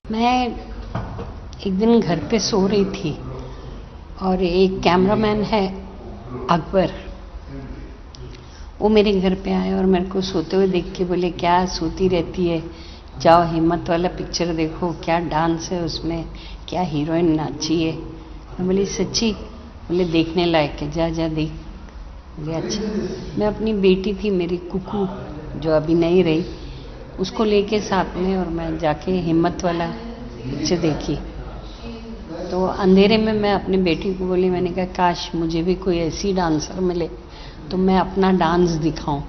मैं एक दिन घर पे सो रही थी और एक कैमरामैन है अकबर, वो मेरे घर पे आए और मेरे को सोते हुए देख के बोले क्या सोती रहती है, जाओ हिम्मत वाला पिक्चर देखो, क्या डांस है उसमें, क्या हीरोइन नाची है। मैं बोली सच्ची? बोले देखने लायक है, जा जा देख। बोले अच्छा। मैं अपनी बेटी थी मेरी कुकू जो अभी नहीं रही, उसको लेके साथ में और मैं जाके हिम्मत वाला पिक्चर देखी। तो अंधेरे में मैं अपनी बेटी को बोली, मैंने कहा काश मुझे भी कोई ऐसी डांसर मिले तो मैं अपना डांस दिखाऊं।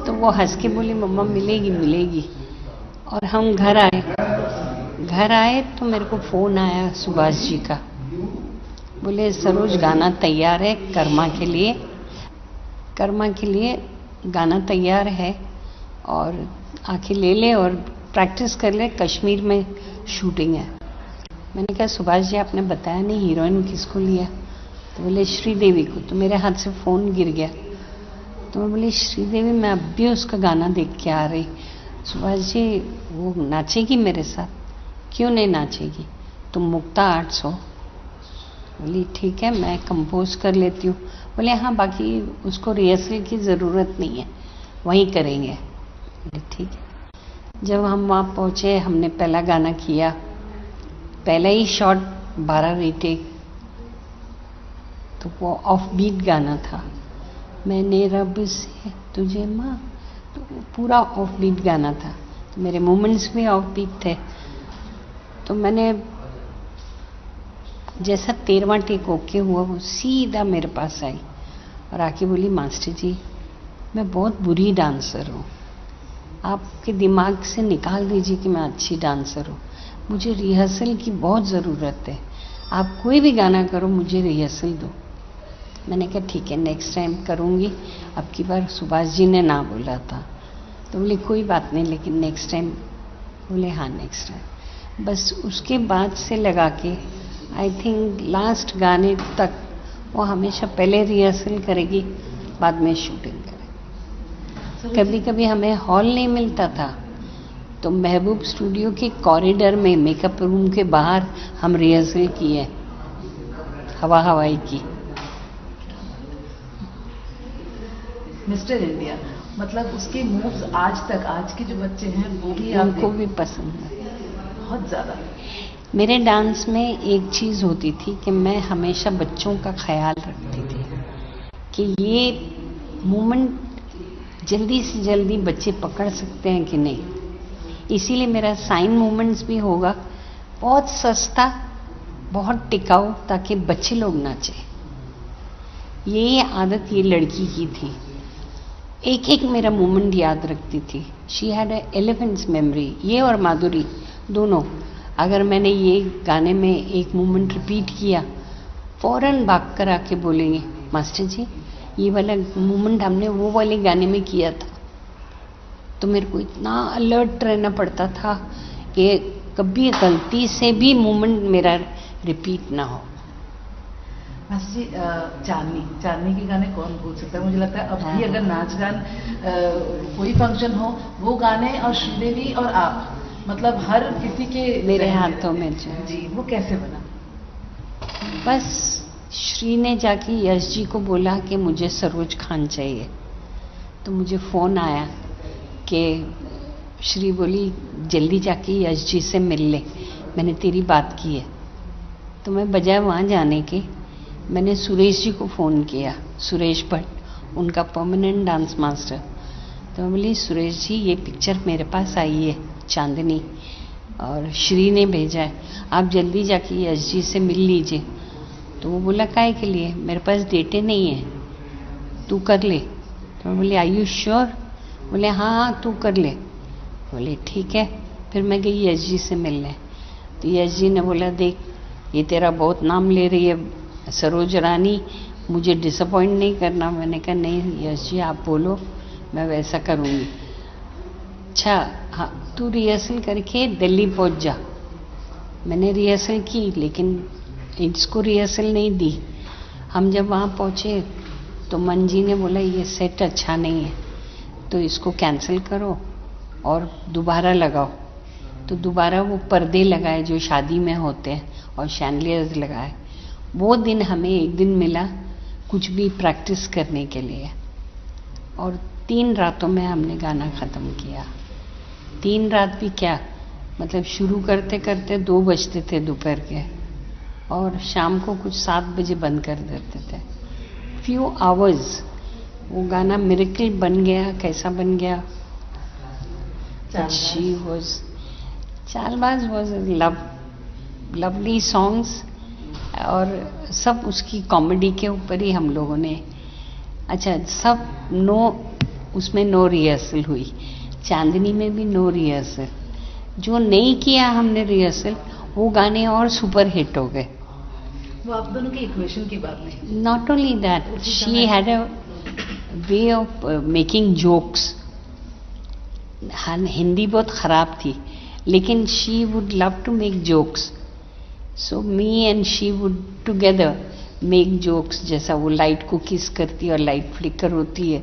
तो वो हंस के बोली मम्मा मिलेगी मिलेगी। और हम घर आए तो मेरे को फ़ोन आया सुभाष जी का, बोले सरोज गाना तैयार है कर्मा के लिए गाना तैयार है और आके ले ले और प्रैक्टिस कर ले, कश्मीर में शूटिंग है। मैंने कहा सुभाष जी आपने बताया नहीं हीरोइन किसको लिया? तो बोले श्रीदेवी को। तो मेरे हाथ से फ़ोन गिर गया। तो मैं बोली श्रीदेवी, मैं अब भी उसका गाना देख के आ रही। सुभाष जी वो नाचेगी मेरे साथ? क्यों नहीं नाचेगी, तुम मुक्ता आर्ट्स हो। बोली ठीक है मैं कंपोज कर लेती हूँ। बोले हाँ बाकी उसको रिहर्सल की ज़रूरत नहीं है, वहीं करेंगे। बोले ठीक है। जब हम वहाँ पहुँचे हमने पहला गाना किया, पहला ही शॉट 12 रीटेक, तो वो ऑफ बीट गाना था। मैंने रब से तुझे माँ, तो पूरा ऑफ बीट गाना था, तो मेरे मोमेंट्स भी ऑफ बीट थे। तो मैंने जैसा 13वां टेक ओके हुआ वो सीधा मेरे पास आई और आके बोली मास्टर जी मैं बहुत बुरी डांसर हूँ, आपके दिमाग से निकाल दीजिए कि मैं अच्छी डांसर हूँ, मुझे रिहर्सल की बहुत ज़रूरत है, आप कोई भी गाना करो मुझे रिहर्सल दो। मैंने कहा ठीक है नेक्स्ट टाइम करूँगी, अब की बार सुभाष जी ने ना बोला था। तो बोले कोई बात नहीं लेकिन नेक्स्ट टाइम। बोले हाँ नेक्स्ट टाइम। बस उसके बाद से लगा के आई थिंक लास्ट गाने तक वो हमेशा पहले रिहर्सल करेगी बाद में शूटिंग करेगी। कभी कभी हमें हॉल नहीं मिलता था तो महबूब स्टूडियो के कॉरिडोर में मेकअप रूम के बाहर हम रिहर्सल किए, हवाई की। मिस्टर इंडिया मतलब उसके मूव्स आज तक आज के जो बच्चे हैं वो भी उनको भी पसंद है बहुत ज़्यादा। मेरे डांस में एक चीज़ होती थी कि मैं हमेशा बच्चों का ख्याल रखती थी कि ये मूवमेंट जल्दी से जल्दी बच्चे पकड़ सकते हैं कि नहीं, इसीलिए मेरा साइन मूवमेंट्स भी होगा बहुत सस्ता बहुत टिकाऊ ताकि बच्चे लोग नाचें। ये आदत ये लड़की की थी, एक एक मेरा मूवमेंट याद रखती थी। She had a elephants memory. ये और माधुरी दोनों, अगर मैंने ये गाने में एक मूवमेंट रिपीट किया फौरन भाग कर आके बोलेंगे मास्टर जी ये वाला मूवमेंट हमने वो वाले गाने में किया था। तो मेरे को इतना अलर्ट रहना पड़ता था कि कभी गलती से भी मूवमेंट मेरा रिपीट ना हो। मास्टर जी चांदनी के गाने कौन भूल सकता है? मुझे लगता है अब भी अगर नाच गान कोई फंक्शन हो वो गाने और श्रीदेवी और आप मतलब हर किसी के मेरे हाथों में जी। वो कैसे बना? बस श्री ने जाके यश जी को बोला कि मुझे सरोज खान चाहिए। तो मुझे फ़ोन आया कि श्री बोली जल्दी जाके यश जी से मिल ले, मैंने तेरी बात की है। तो मैं बजाय वहाँ जाने के मैंने सुरेश जी को फ़ोन किया, सुरेश भट्ट उनका परमानेंट डांस मास्टर। तो मैं बोली सुरेश जी ये पिक्चर मेरे पास आई है चांदनी और श्री ने भेजा है, आप जल्दी जाके यश जी से मिल लीजिए। तो वो बोला काहे के लिए, मेरे पास डेटे नहीं है, तू कर ले। तो मैं बोली आर यू श्योर? बोले हाँ तू कर ले। बोले ठीक है। फिर मैं गई यश जी से मिलने। तो यश जी ने बोला देख ये तेरा बहुत नाम ले रही है सरोज रानी, मुझे डिसअपॉइंट नहीं करना। मैंने कहा नहीं यश जी आप बोलो मैं वैसा करूँगी। अच्छा हाँ तू रिहर्सल करके दिल्ली पहुँच जा। मैंने रिहर्सल की लेकिन इसको रिहर्सल नहीं दी। हम जब वहाँ पहुँचे तो मन जी ने बोला ये सेट अच्छा नहीं है तो इसको कैंसिल करो और दोबारा लगाओ। तो दोबारा वो पर्दे लगाए जो शादी में होते हैं और शैंडलियर्स लगाए। वो दिन हमें एक दिन मिला कुछ भी प्रैक्टिस करने के लिए, और 3 रातों में हमने गाना ख़त्म किया। 3 रात भी क्या, मतलब शुरू करते करते 2 बजते थे दोपहर के, और शाम को कुछ 7 बजे बंद कर देते थे। फ्यू आवर्स वो गाना मिरेकल बन गया। कैसा बन गया? She was Chaalbaaz was lovely songs, और सब उसकी कॉमेडी के ऊपर ही हम लोगों ने, अच्छा सब उसमें नो रिहर्सल हुई। चांदनी में भी नो रिहर्सल। जो नहीं किया हमने रिहर्सल, वो गाने और सुपर हिट हो गए। वो आप दोनों की इक्वेशन की बात नहीं। Not only that, she had a way of making jokes. Hindi बहुत खराब थी, लेकिन she would love to make jokes. So me and she would together make jokes, जैसा वो लाइट को किस करती है और लाइट फ्लिकर होती है,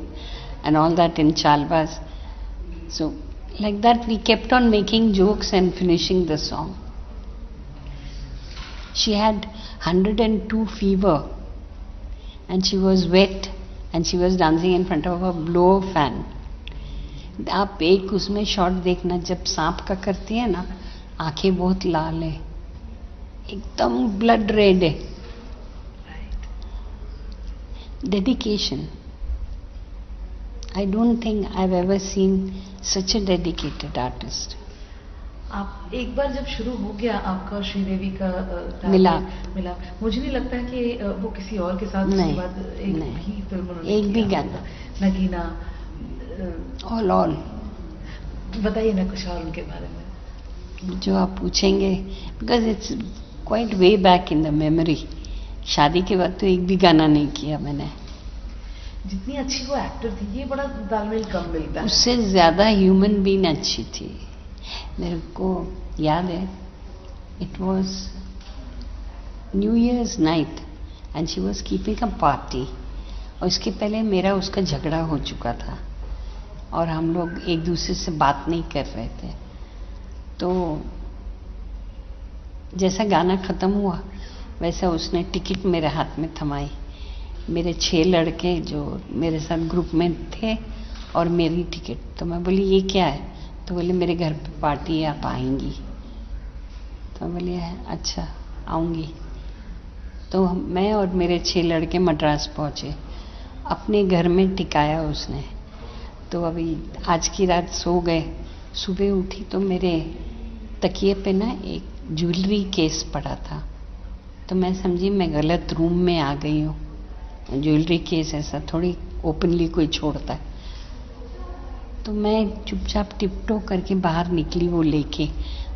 and all that in Chaalbaaz. So like that we kept on making jokes and finishing the song. She had 102 fever and she was wet and she was dancing in front of a blower fan. आप एक उसमें shot देखना, जब सांप का करती है ना, आंखें बहुत लाल है, एकदम ब्लड रेड है। Dedication, I don't think I've ever seen such a dedicated artist. आप एक बार जब शुरू हो गया आपका और श्रीदेवी का मिला, मुझे नहीं लगता है कि वो किसी और के साथ उसके बाद एक भी फिल्म उन्होंने एक भी गाना, नगीना, ऑल बताइए ना कुछ और उनके बारे में जो आप पूछेंगे, because it's quite way back in the memory. शादी के बाद तो एक भी गाना नहीं किया मैंने। जितनी अच्छी वो एक्टर थी, ये बड़ा तालमेल कम मिलता है। उससे ज्यादा ह्यूमन बीइंग अच्छी थी। मेरे को याद है, it was new years night and she was keeping a party, और इसके पहले मेरा उसका झगड़ा हो चुका था और हम लोग एक दूसरे से बात नहीं कर रहे थे। तो जैसा गाना खत्म हुआ वैसा उसने टिकट मेरे हाथ में थमाई। मेरे 6 लड़के जो मेरे साथ ग्रुप में थे और मेरी टिकट। तो मैं बोली ये क्या है? तो बोले मेरे घर पे पार्टी है, आप आएंगी? तो मैं बोली अच्छा आऊँगी। तो मैं और मेरे 6 लड़के मद्रास पहुँचे, अपने घर में टिकाया उसने। तो अभी आज की रात सो गए, सुबह उठी तो मेरे तकिए पे ना एक ज्वेलरी केस पड़ा था। तो मैं समझी मैं गलत रूम में आ गई हूँ। ज्वेलरी केस ऐसा थोड़ी ओपनली कोई छोड़ता है। तो मैं चुपचाप टिपटो करके बाहर निकली, वो लेके।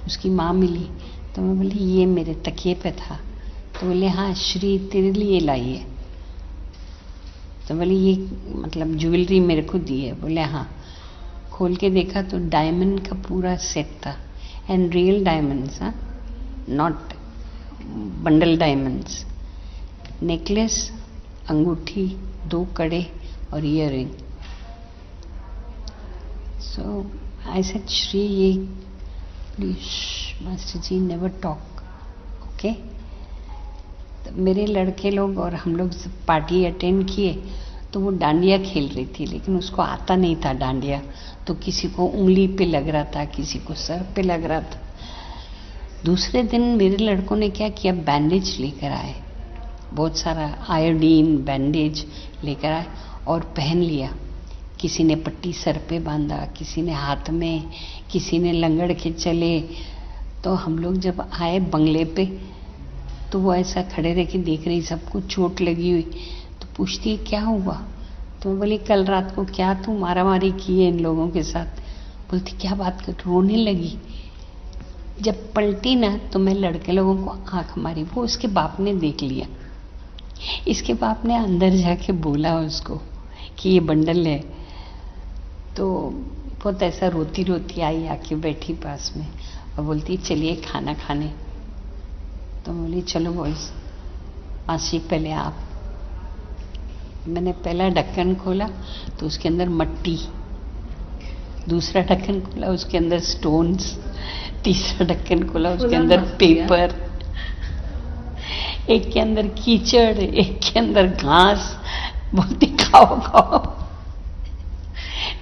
उसकी माँ मिली तो मैं बोली ये मेरे तकिए पे था। तो बोले हाँ श्री तेरे लिए लाई है। तो बोले ये मतलब ज्वेलरी मेरे को दी है? बोले हाँ। खोल के देखा तो डायमंड का पूरा सेट था, एंड रियल डायमंड्स, हाँ, नॉट बंडल डायमंड्स। नेकलेस, अंगूठी, 2 कड़े और earring. So I said Shri ये please master ji never talk, okay. मेरे लड़के लोग और हम लोग पार्टी अटेंड किए तो वो डांडिया खेल रही थी, लेकिन उसको आता नहीं था डांडिया। तो किसी को उंगली पे लग रहा था, किसी को सर पे लग रहा था। दूसरे दिन मेरे लड़कों ने क्या किया, बैंडेज लेकर आए, बहुत सारा आयोडीन बैंडेज लेकर आए और पहन लिया। किसी ने पट्टी सर पे बांधा, किसी ने हाथ में, किसी ने लंगड़ के चले। तो हम लोग जब आए बंगले पे तो वो ऐसा खड़े रह के देख रही, सबको चोट लगी हुई। तो पूछती है क्या हुआ? तो मैं बोली कल रात को क्या तू मारामारी की है इन लोगों के साथ? बोलती क्या बात कर, रोने लगी। जब पलटी ना तो मैं लड़के लोगों को आंख मारी, वो उसके बाप ने देख लिया। इसके बाप ने अंदर जाके बोला उसको कि ये बंडल है। तो बहुत ऐसा रोती रोती आई, आके बैठी पास में और बोलती चलिए खाना खाने। तो बोली चलो बॉयज, मासी पहले आप। मैंने पहला ढक्कन खोला तो उसके अंदर मट्टी, दूसरा ढक्कन खोला उसके अंदर स्टोन्स, तीसरा ढक्कन खोला, उसके अंदर पेपर, एक के अंदर कीचड़, एक के अंदर घास। बोलती खाओ खाओ।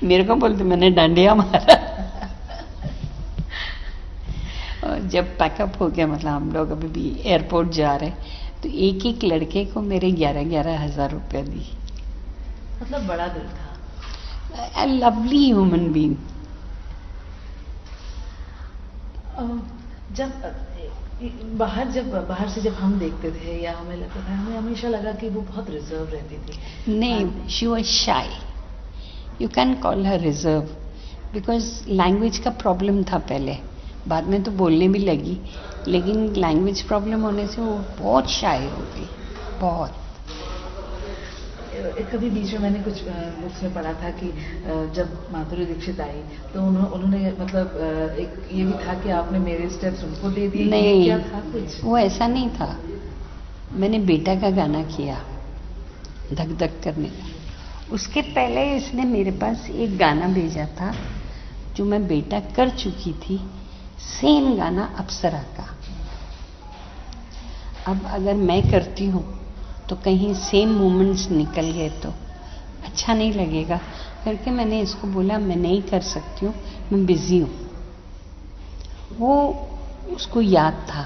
मेरे को बोलते मैंने डांडिया मारा। और जब पैकअप हो गया, मतलब हम लोग अभी भी एयरपोर्ट जा रहे, तो एक एक लड़के को मेरे 11,000 रुपया दी। मतलब बड़ा दिल था। A lovely human being. जब बाहर से जब हम देखते थे, या हमें लगता था, हमें हमेशा लगा कि वो बहुत रिजर्व रहती थी। नहीं, she was shy. You can call her reserve because language का प्रॉब्लम था पहले, बाद में तो बोलने भी लगी, लेकिन लैंग्वेज प्रॉब्लम होने से वो बहुत शाय हो गई, बहुत। कभी बीच में मैंने कुछ बुक्स में पढ़ा था कि जब माधुरी दीक्षित आई तो उन्होंने मतलब एक ये भी था कि आपने मेरे स्टेप्स उनको दे दिए। नहीं, क्या था कुछ? वो ऐसा नहीं था। मैंने बेटा का गाना किया, धक धक करने का। उसके पहले इसने मेरे पास एक गाना भेजा था जो मैं बेटा कर चुकी थी, सेम गाना अप्सरा का। अब अगर मैं करती हूँ तो कहीं सेम मोमेंट्स निकल गए तो अच्छा नहीं लगेगा, करके मैंने इसको बोला मैं नहीं कर सकती हूँ, मैं बिजी हूँ। वो उसको याद था,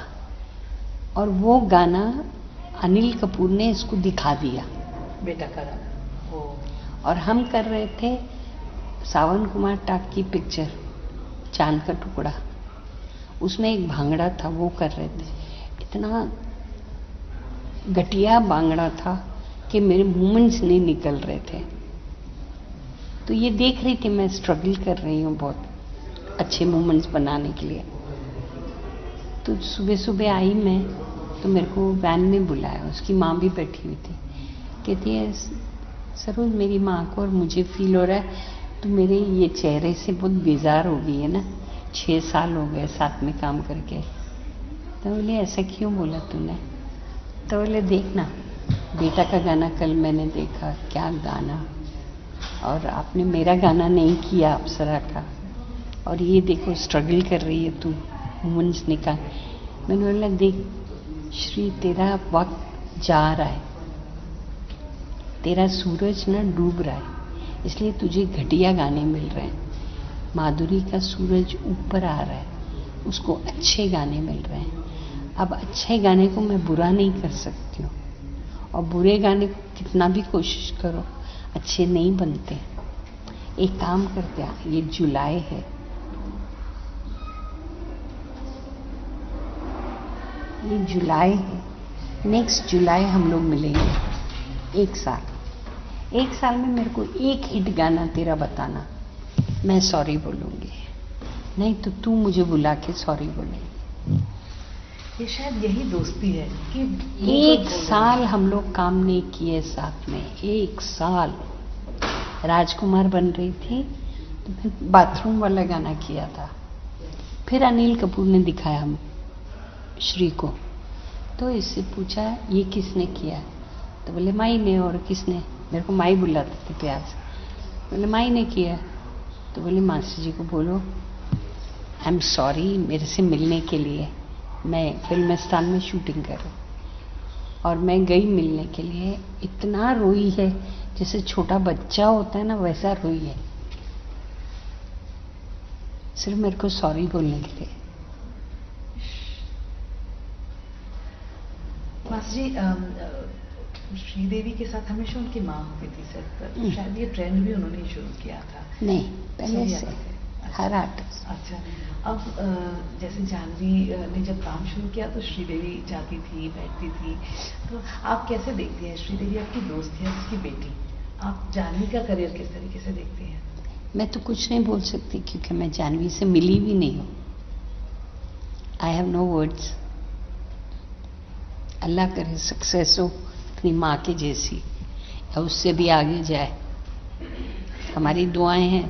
और वो गाना अनिल कपूर ने इसको दिखा दिया, बेटा का गाना। और हम कर रहे थे सावन कुमार टाक की पिक्चर चांद का टुकड़ा, उसमें एक भांगड़ा था, वो कर रहे थे। इतना घटिया भांगड़ा था कि मेरे मूवमेंट्स नहीं निकल रहे थे। तो ये देख रही थी मैं स्ट्रगल कर रही हूँ बहुत अच्छे मूवमेंट्स बनाने के लिए। तो सुबह सुबह आई मैं, तो मेरे को वैन में बुलाया, उसकी माँ भी बैठी हुई थी। कहती है सरोज, मेरी माँ को और मुझे फील हो रहा है तो मेरे ये चेहरे से बहुत बेजार हो गई है ना, 6 साल हो गए साथ में काम करके। तो बोले ऐसा क्यों बोला तूने? तो बोले देखना, बेटा का गाना कल मैंने देखा, क्या गाना, और आपने मेरा गाना नहीं किया अप्सरा का, और ये देखो स्ट्रगल कर रही है तू, मोमेंट्स निकाल। मैंने बोला देख श्री, तेरा वक्त जा रहा है, तेरा सूरज ना डूब रहा है, इसलिए तुझे घटिया गाने मिल रहे हैं। माधुरी का सूरज ऊपर आ रहा है, उसको अच्छे गाने मिल रहे हैं। अब अच्छे गाने को मैं बुरा नहीं कर सकती हूँ, और बुरे गाने को कितना भी कोशिश करो अच्छे नहीं बनते। एक काम करते हैं, ये जुलाई है, ये जुलाई है, नेक्स्ट जुलाई हम लोग मिलेंगे। 1 साल में मेरे को एक हिट गाना तेरा बताना, मैं सॉरी बोलूँगी, नहीं तो तू मुझे बुला के सॉरी बोलेगी। ये शायद यही दोस्ती है कि 1 साल हम लोग काम नहीं किए साथ में, 1 साल। राजकुमार बन रही थी तो फिर बाथरूम वाला गाना किया था, फिर अनिल कपूर ने दिखाया हम श्री को, तो इससे पूछा ये किसने किया, तो बोले माई ने। और किसने? मेरे को माई बुलाते थे प्यार से। बोले माई ने किया। तो बोले मासी जी को बोलो आई एम सॉरी मेरे से मिलने के लिए, मैं फिल्मिस्तान में शूटिंग करूं। और मैं गई मिलने के लिए, इतना रोई है जैसे छोटा बच्चा होता है ना, वैसा रोई है, सिर्फ मेरे को सॉरी बोलने के लिए। मासी जी, श्रीदेवी के साथ हमेशा उनकी माँ होती थी सेट पर, शायद ये ट्रेंड भी उन्होंने ही शुरू किया था। नहीं, पहले से हर आर्टिस्ट। अच्छा, अब जैसे जानवी ने जब काम शुरू किया तो श्रीदेवी जाती थी, बैठती थी, तो आप कैसे देखती हैं? श्रीदेवी आपकी दोस्त है, उसकी बेटी, आप जानवी का करियर किस तरीके से देखती हैं? मैं तो कुछ नहीं बोल सकती क्योंकि मैं जानवी से मिली भी नहीं हूँ। I have no words. Allah करे सक्सेस हो अपनी माँ के जैसी, या उससे भी आगे जाए, हमारी दुआएं हैं।